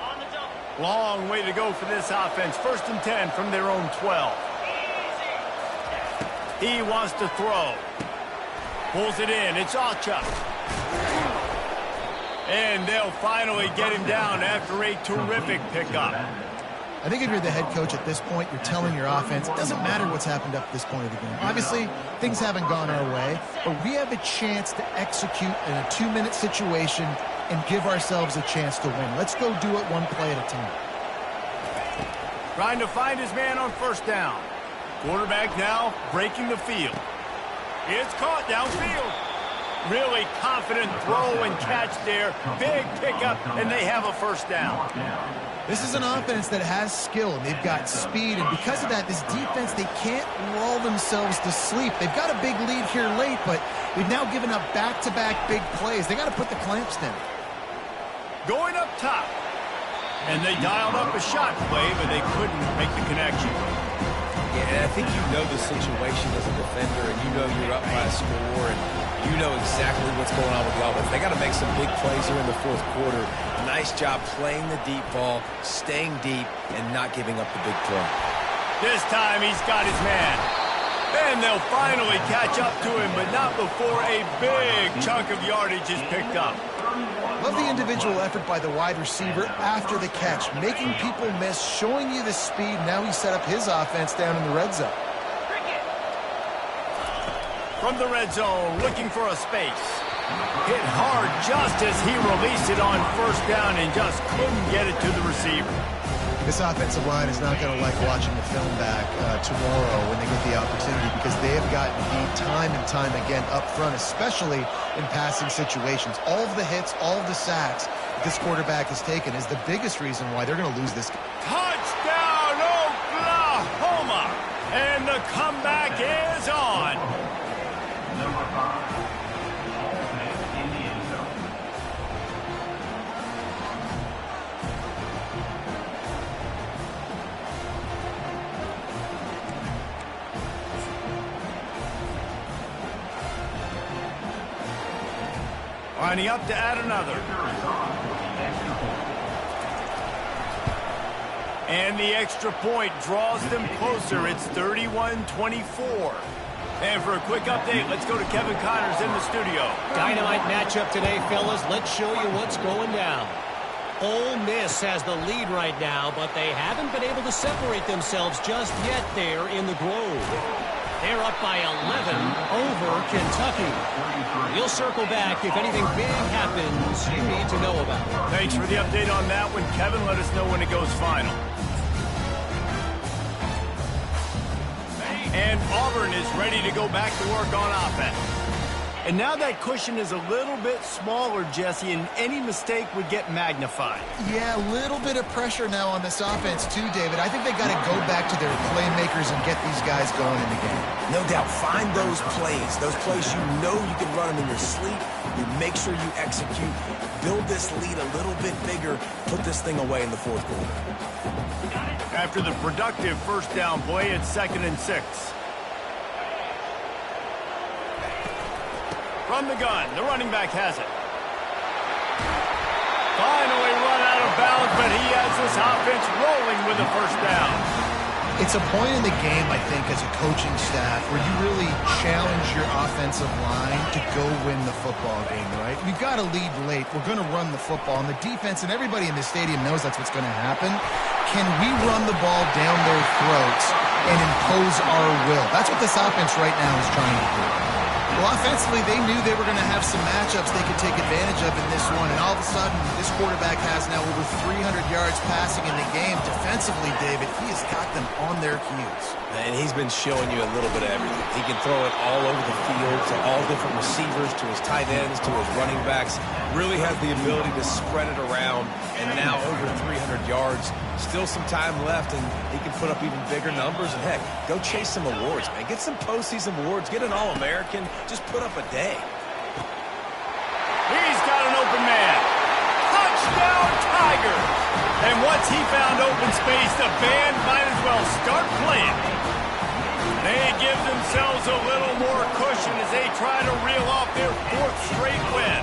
Long way to go for this offense. 1st and 10 from their own 12. He wants to throw. Pulls it in. It's Ocha. And they'll finally get him down after a terrific pickup. I think if you're the head coach at this point, you're telling your offense, it doesn't matter what's happened up to this point of the game. Obviously, things haven't gone our way, but we have a chance to execute in a 2-minute situation and give ourselves a chance to win. Let's go do it one play at a time. Trying to find his man on first down. Quarterback now breaking the field. It's caught downfield. Really confident throw and catch there. Big pickup, and they have a first down. This is an offense that has skill, and they've got speed, and because of that, this defense, they can't lull themselves to sleep. They've got a big lead here late, but they've now given up back-to-back big plays. They got to put the clamps down. Going up top. And they dialed up a shot play, but they couldn't make the connection. Yeah, and I think you know the situation as a defender, and you know you're up by a score, and you know exactly what's going on with the offense. They got to make some big plays here in the 4th quarter. Nice job playing the deep ball, staying deep, and not giving up the big play. This time he's got his man. And they'll finally catch up to him, but not before a big chunk of yardage is picked up. Love the individual effort by the wide receiver after the catch, making people miss, showing you the speed. Now he set up his offense down in the red zone. From the red zone, looking for a space. Hit hard just as he released it on first down and just couldn't get it to the receiver. This offensive line is not going to like watching the film back tomorrow when they get the opportunity, because they have gotten beat time and time again up front, especially in passing situations. All of the hits, all of the sacks this quarterback has taken is the biggest reason why they're going to lose this game. Touchdown, Oklahoma! And the comeback is on. Number 5, in the end zone. Lining up to add another. And the extra point draws them closer. It's 31-24. And for a quick update, let's go to Kevin Connors in the studio. Dynamite matchup today, fellas. Let's show you what's going down. Ole Miss has the lead right now, but they haven't been able to separate themselves just yet there in the Grove. They're up by 11 over Kentucky. We'll circle back if anything big happens you need to know about. Thanks for the update on that one, Kevin. Let us know when it goes final. And Auburn is ready to go back to work on offense. And now that cushion is a little bit smaller, Jesse, and any mistake would get magnified. Yeah, a little bit of pressure now on this offense too, David. I think they got to go back to their playmakers and get these guys going in the game. No doubt, find those plays you know you can run them in your sleep. You make sure you execute, build this lead a little bit bigger, put this thing away in the 4th quarter. After the productive first down play, it's 2nd and 6. From the gun, the running back has it. Finally run out of bounds, but he has this offense rolling with a first down. It's a point in the game, I think, as a coaching staff where you really challenge your offensive line to go win the football game, right? We've got to lead late. We're going to run the football, and the defense and everybody in the stadium knows that's what's going to happen. Can we run the ball down their throats and impose our will? That's what this offense right now is trying to do. Well, offensively, they knew they were going to have some matchups they could take advantage of in this one, and all of a sudden, this quarterback has now over 300 yards passing in the game. Defensively, David, he has got them on their heels. And he's been showing you a little bit of everything. He can throw it all over the field to all different receivers, to his tight ends, to his running backs. Really has the ability to spread it around, and now over 300 yards. Still some time left, and he can put up even bigger numbers. And, heck, go chase some awards, man. Get some postseason awards. Get an All-American. Just put up a day. He's got an open man. Touchdown, Tigers! And once he found open space, the band might as well start playing. They give themselves a little more cushion as they try to reel off their 4th straight win.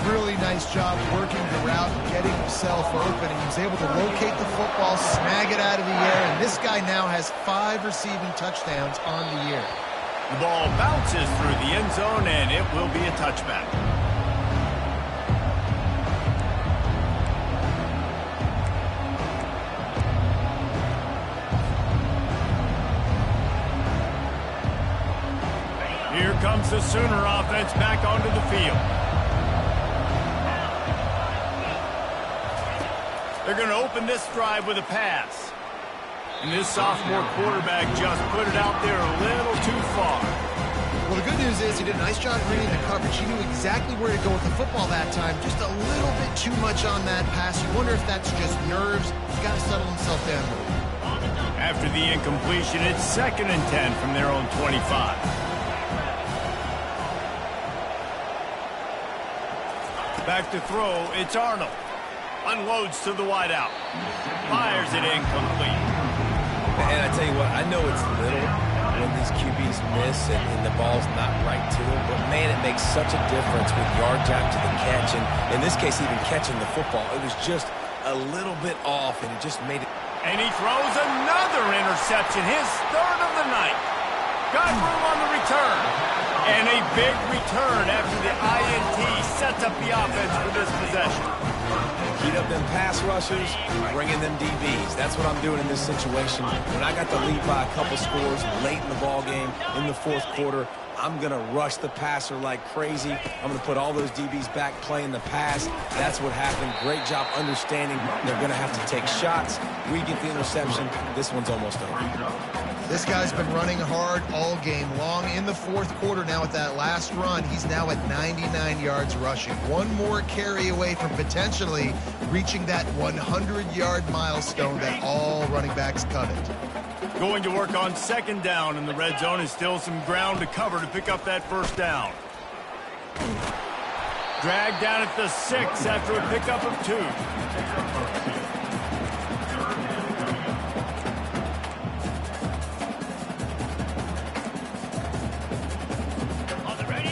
Really nice job working the route and getting himself open. And he was able to locate the football, snag it out of the air, and this guy now has 5 receiving touchdowns on the year. The ball bounces through the end zone, and it will be a touchback. Here comes the Sooner offense back onto the field. They're going to open this drive with a pass. And this sophomore quarterback just put it out there a little too far. Well, the good news is he did a nice job reading the coverage. He knew exactly where to go with the football that time. Just a little bit too much on that pass. You wonder if that's just nerves. He's got to settle himself down a little. After the incompletion, it's 2nd and 10 from their own 25. Back to throw, it's Arnold. Unloads to the wideout. Fires it incomplete. And I tell you what, I know it's little when these QBs miss and the ball's not right to them, but man, it makes such a difference with yards after the catch. And in this case, even catching the football, it was just a little bit off, and it just made it. And he throws another interception, his 3rd of the night. Got room on the return. And a big return after the INT sets up the offense for this possession. Heat up them pass rushers, bring in them DBs. That's what I'm doing in this situation. When I got the lead by a couple scores late in the ball game, in the 4th quarter, I'm going to rush the passer like crazy. I'm going to put all those DBs back playing the pass. That's what happened. Great job understanding they're going to have to take shots. We get the interception. This one's almost over. This guy's been running hard all game long. In the 4th quarter now with that last run, he's now at 99 yards rushing. One more carry away from potentially reaching that 100-yard milestone that all running backs covet. Going to work on 2nd down in the red zone is still some ground to cover to pick up that 1st down. Dragged down at the 6 after a pickup of 2.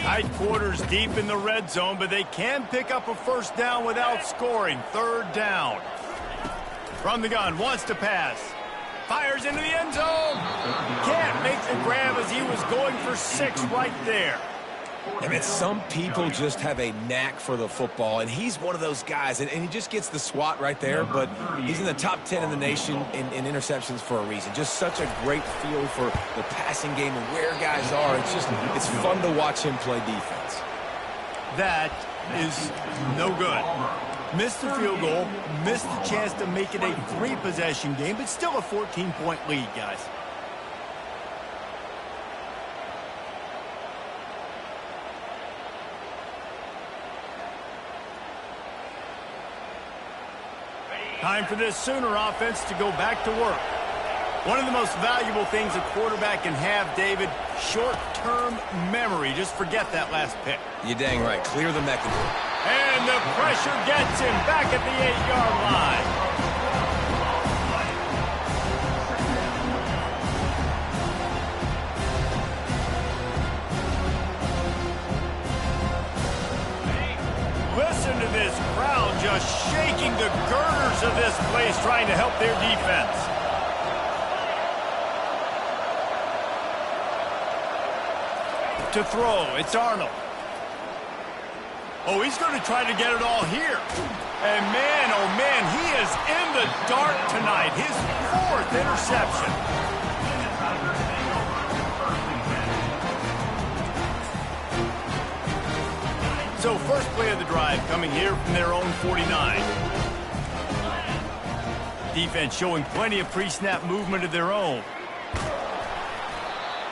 Tight quarters deep in the red zone, but they can pick up a 1st down without scoring. 3rd down. From the gun, wants to pass. Fires into the end zone. Can't make the grab as he was going for 6 right there. I mean, some people just have a knack for the football, and he's one of those guys, and he just gets the swat right there, but he's in the top 10 in the nation in interceptions for a reason. Just such a great feel for the passing game and where guys are. It's fun to watch him play defense. That is no good. Missed the field goal, missed the chance to make it a 3-possession game, but still a 14-point lead, guys. Time for this Sooner offense to go back to work. One of the most valuable things a quarterback can have, David, short-term memory. Just forget that last pick. You're dang right. Clear the mechanism. And the pressure gets him back at the 8-yard line. Listen to this crowd just shaking the girders of this place, trying to help their defense. To throw, it's Arnold. Oh, he's going to try to get it all here. And man, oh man, he is in the dark tonight. His 4th interception. First play of the drive coming here from their own 49. Defense showing plenty of pre-snap movement of their own.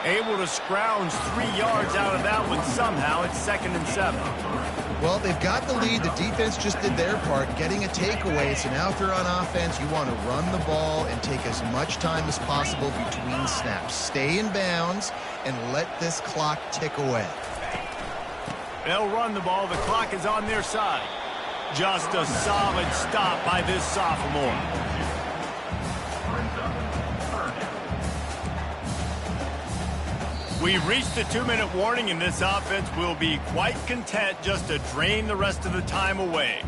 Able to scrounge 3 yards out of that one somehow. It's 2nd and 7. Well, they've got the lead. The defense just did their part, getting a takeaway. So now if you're on offense, you want to run the ball and take as much time as possible between snaps. Stay in bounds and let this clock tick away. They'll run the ball. The clock is on their side. Just a solid stop by this sophomore. We've reached the 2-minute warning, and this offense will be quite content just to drain the rest of the time away.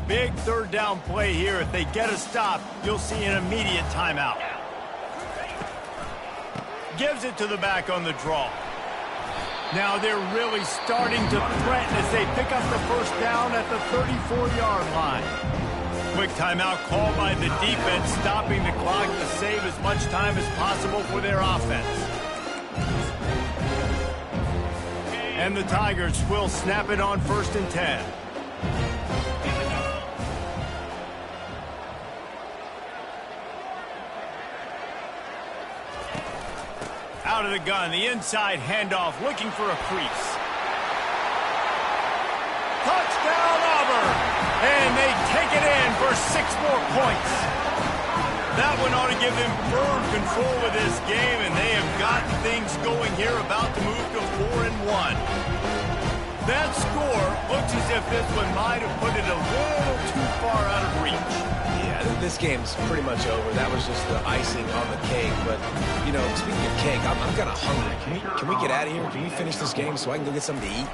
Big 3rd down play here. If they get a stop, you'll see an immediate timeout. Gives it to the back on the draw. Now they're really starting to threaten as they pick up the 1st down at the 34-yard line. Quick timeout called by the defense, stopping the clock to save as much time as possible for their offense. And the Tigers will snap it on 1st and 10. Out of the gun, the inside handoff, looking for a crease. Touchdown, Auburn! And they take it in for 6 more points. That one ought to give them firm control of this game, and they have got things going here, about to move to 4-1. That score looks as if this one might have put it a little too far out of reach. This game's pretty much over. That was just the icing on the cake. But, you know, speaking of cake, I'm kind of hungry. Can we get out of here? Can we finish this game so I can go get something to eat?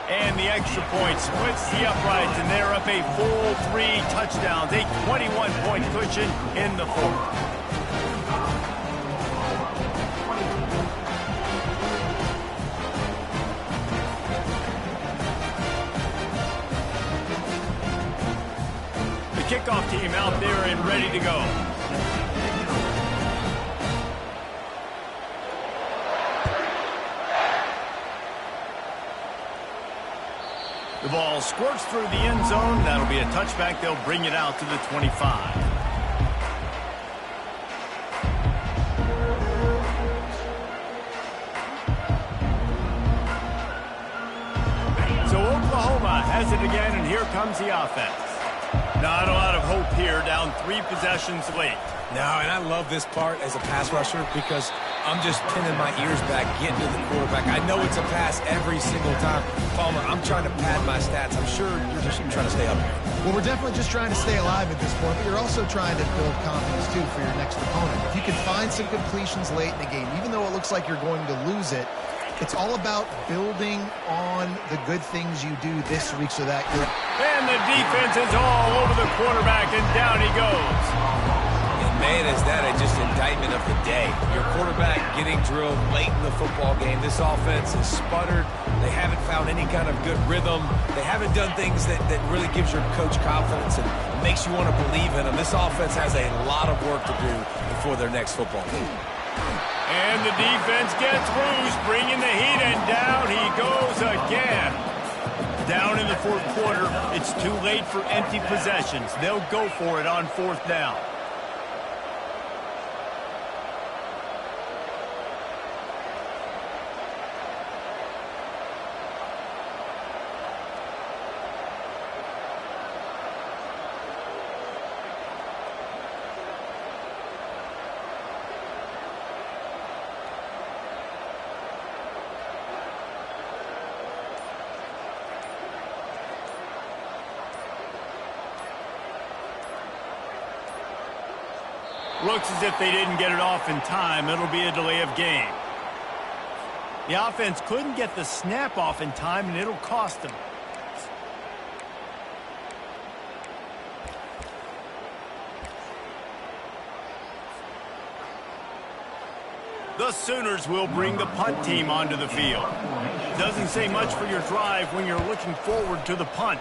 And the extra point splits the uprights, and they're up a full 3 touchdowns, a 21-point cushion in the 4th. Kickoff team out there and ready to go. The ball squirts through the end zone. That'll be a touchback. They'll bring it out to the 25. So Oklahoma has it again, and here comes the offense. Not a lot of hope here, down 3 possessions late. No, and I love this part as a pass rusher because I'm just pinning my ears back, getting to the quarterback. I know it's a pass every single time. Palmer, I'm trying to pad my stats. I'm sure you're just trying to stay up here. Well, we're definitely just trying to stay alive at this point, but you're also trying to build confidence, too, for your next opponent. If you can find some completions late in the game, even though it looks like you're going to lose it, it's all about building on the good things you do this week so that you're... And the defense is all over the quarterback, and down he goes. And man, is that just indictment of the day. Your quarterback getting drilled late in the football game. This offense is sputtered. They haven't found any kind of good rhythm. They haven't done things that really gives your coach confidence and makes you want to believe in them. This offense has a lot of work to do before their next football game. And the defense gets loose, bringing the heat, and down he goes again. Down in the 4th quarter, it's too late for empty possessions. They'll go for it on 4th down. Looks as if they didn't get it off in time. It'll be a delay of game. The offense couldn't get the snap off in time, and it'll cost them. The Sooners will bring the punt team onto the field. Doesn't say much for your drive when you're looking forward to the punt.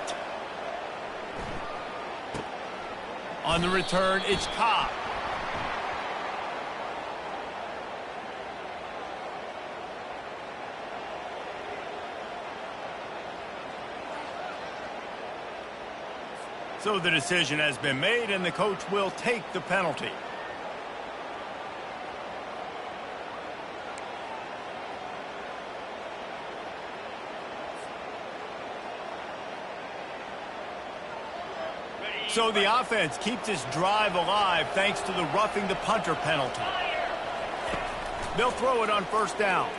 On the return, it's Cobb. So the decision has been made, and the coach will take the penalty. So the offense keeps this drive alive thanks to the roughing the punter penalty. They'll throw it on first down.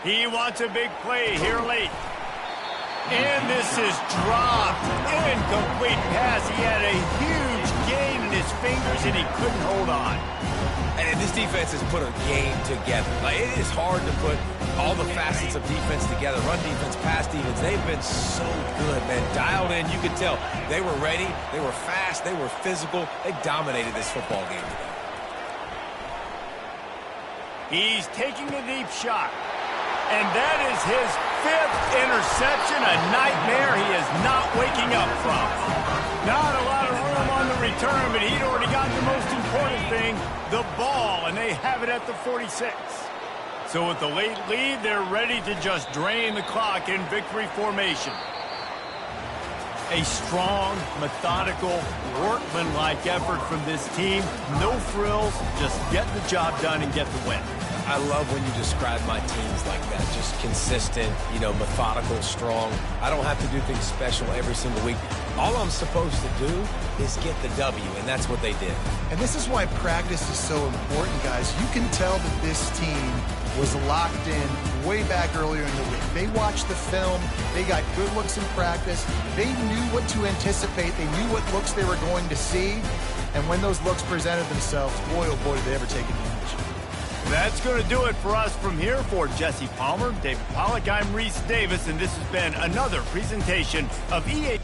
He wants a big play here late. And this is dropped. Incomplete pass. He had a huge gain in his fingers, and he couldn't hold on. And this defense has put a game together. Like, it is hard to put all the facets of defense together. Run defense, pass defense. They've been so good, man. Dialed in, you could tell. They were ready. They were fast. They were physical. They dominated this football game today. He's taking a deep shot. And that is his 5th interception, a nightmare he is not waking up from. Not a lot of room on the return, but he'd already got the most important thing, the ball, and they have it at the 46. So with the late lead, they're ready to just drain the clock in victory formation. A strong, methodical, workmanlike effort from this team. No frills, just get the job done and get the win. I love when you describe my teams like that. Just consistent, methodical, strong. I don't have to do things special every single week. All I'm supposed to do is get the W, and that's what they did. And this is why practice is so important, guys. You can tell that this team was locked in way back earlier in the week. They watched the film. They got good looks in practice. They knew what to anticipate. They knew what looks they were going to see. And when those looks presented themselves, boy, oh boy, did they ever take advantage. That's going to do it for us from here. For Jesse Palmer, David Pollack, I'm Reese Davis, and this has been another presentation of EA.